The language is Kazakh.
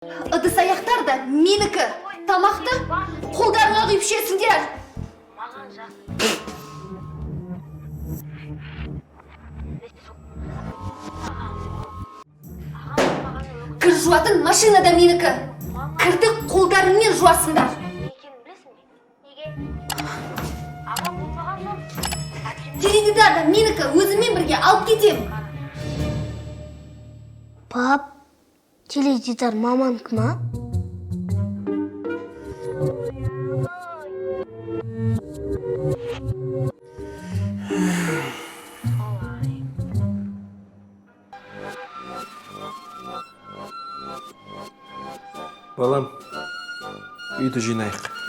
Ыдыс аяқтар да менікі. Тамақты қолдарыңа құйып ішесіңдер. Маған жақ. Кір жуатын машинада менікі. Кірді қолдарыңмен жуасыңдар. Не екенін білесің бе? Неге? Аға болмаған соң. Теледидар да менікі, өзімен бірге алып кетем. Пап, теледидар маманікі ма? Балам, үйді жинайық.